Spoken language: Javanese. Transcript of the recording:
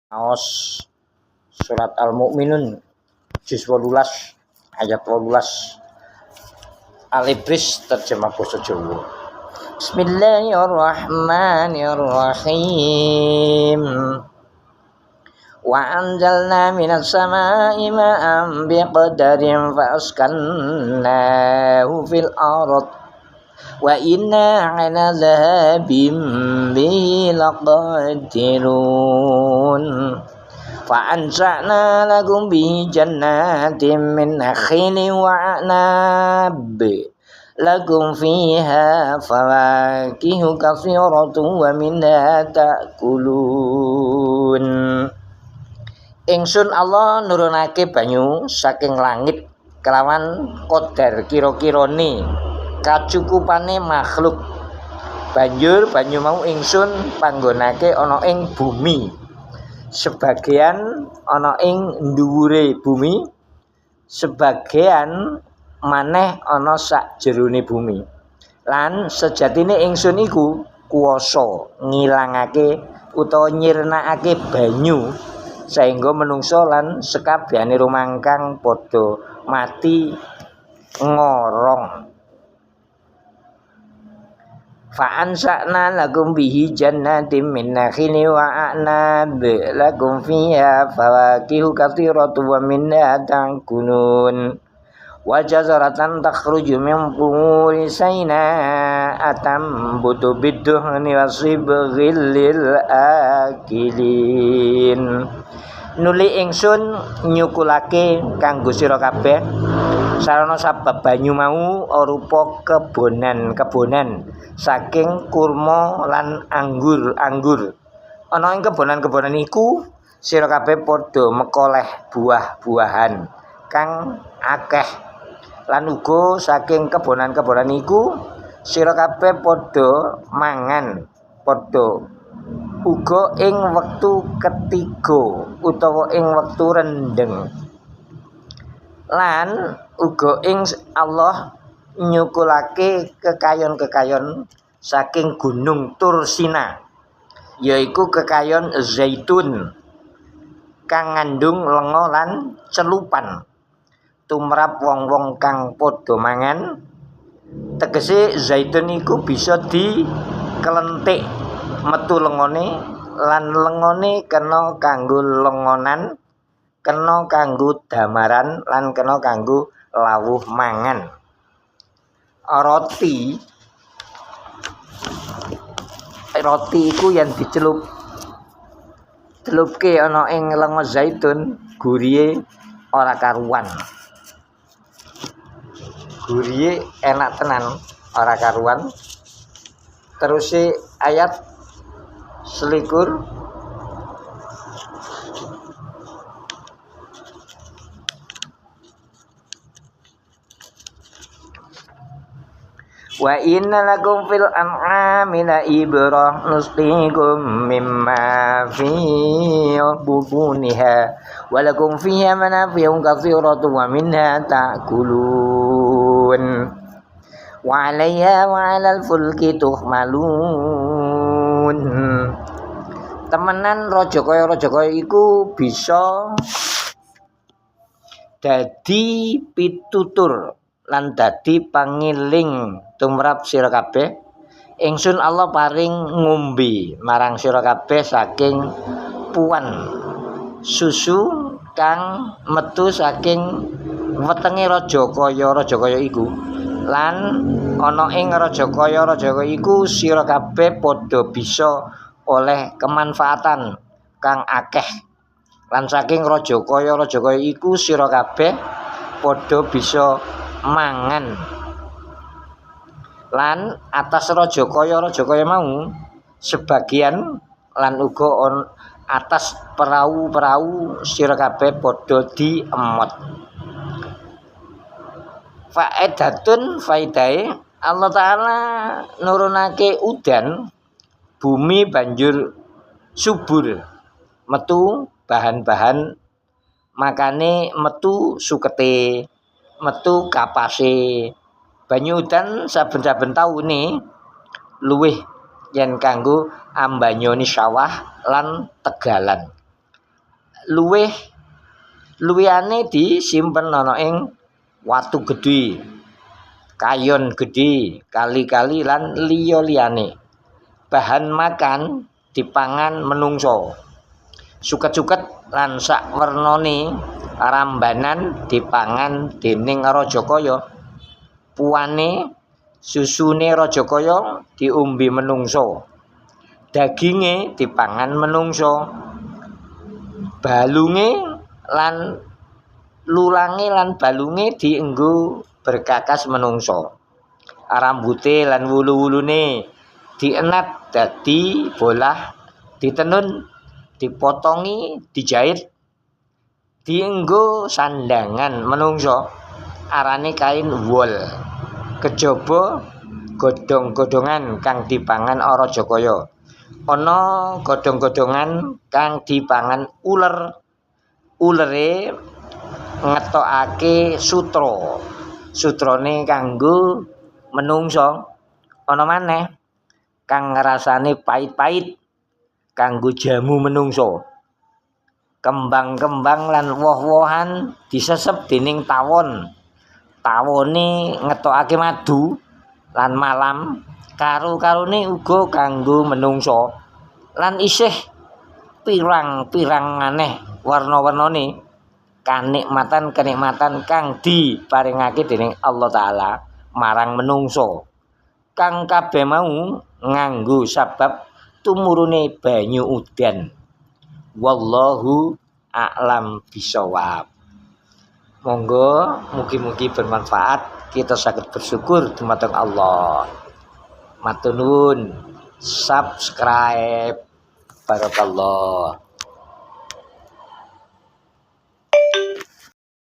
Aos surat Al-Mu'minun juz 18 ayat 18 Al-Ibris terjemah basa Jawa. Bismillahirrahmanirrahim. Wa anzalna minas samaa'i ma'an biqadarin fa askannahu fil ardh wa inna 'ala dhahabin bihi laqadirun. Fa ansha'na lakum bihi jannatin min nakhilin wa a'nab lakum fiha fawakihu katsiratun wa minha ta'kulun. Ingsun Allah nurunake banyu saking langit kelawan qadar kira-kirane kacukupane makhluk. Banjur banyu mau ingsun panggonake ana ing bumi. Sebagian ana ing dhuwure bumi, sebagian maneh ana sakjerone bumi. Lan sejatine ingsun iku kuwasa ngilangake utawa nyirnakake banyu saengga menungsa lan sekabehane rumangkang padha mati ngorong. Fa ansa'na lakum bihi jannatin min nakhilin wa a'nab lakum fiha fawakihu katsiratun wa minha ta'kulun. Wa jazaratan takhruju min turi sayna atambutu bidduhni wasibghil lil akilin. Nuli ingsun nyukulake kanggo sira kabeh sarana sabab banyu mau arupa kebonan-kebonan saking kurma lan anggur-anggur. Ana ing kebonan-kebonan iku sira kabeh padha mekoleh buah-buahan kang akeh. Lan uga saking kebonan-kebonan iku sira kabeh padha mangan padha uga ing wektu ketiga utawa ing wektu rendeng. Lan uga ing Allah nyukulake kekayon-kekayon saking gunung Tursina, yaiku kekayon zaitun kang ngandung lenga lan celupan tumrap wong-wong kang padha mangan. Tegese zaitun iku bisa dikelentik metu lengone lan lengone kena kanggo lengonan, kena kanggo damaran lan kena kanggo lawuh mangan. Roti iku yen dicelupke ana ing lenga zaitun, gurihe ora karuan. Gurihe enak tenan, ora karuan. Terus ayat selikur wa inna lakum fil an'ami la ibrah nusqikum mimma fi butuniha wa lakum fiha manafi'un katsiratun wa minha ta'kulun wa 'alayha wa 'alal fulki tuhmalun. Temenan raja kaya iku bisa dadi pitutur lan dadi pangiling tumrap sira kabeh. Ingsun Allah paring ngombe marang sira kabeh saking puan susu kang metu saking wetenge raja kaya iku. Lan ana ing raja kaya iku sira kabeh padha bisa oleh kemanfaatan kang akeh. Lan saking raja kaya iku sira kabeh padha bisa mangan. Lan atas raja kaya mau sebagian lan uga atas perahu-perahu sira kabeh padha diemot. Faedatun faidahe Allah Ta'ala nurunake udan, bumi banjur subur, metu bahan-bahan makane metu sukete, metu kapase. Banyu udan saben-saben taune luwih yen kanggo ambanyoni sawah lan tegalan. luwihane disimpen ana ing watu gedhe, kayon gedhe, kali-kali lan liya-liyane. Bahan makan dipangan menungso. Suket-suket lan sak wernane rambanan dipangan dening Rajakaya. Puane susune Rajakaya diombe menungso. Daginge dipangan menungso. Balunge lan lulange lan balunge dienggo berkakas menungso. Rambute lan wulu-wulune dienat dadi bolah, ditenun, dipotongi, dijahit, dienggo sandangan menungso. Arane kain wol. Kejaba godhong-godhongan kang dipangan Rajakaya. Ana godhong-godhongan kang dipangan uler. Ulere ngetokake sutra. Sutrane kanggo menungso. Ana maneh kang rasane pait-pait kanggo jamu menungso. Kembang-kembang lan woh-wohan disesep dening tawon. Tawone ngetokake madu lan malam karo-karone uga kanggo menungso. Lan isih pirang-pirang maneh warna-warnane kenikmatan kang diparingake dening Allah Ta'ala marang menungso. Kang kabeh mau nganggo sabab tumurune banyu udan. Wallahu a'lam bishawab. Monggo mugi-mugi bermanfaat, kita saged bersyukur dumateng Allah. Matur nuwun, subscribe. Barakallah.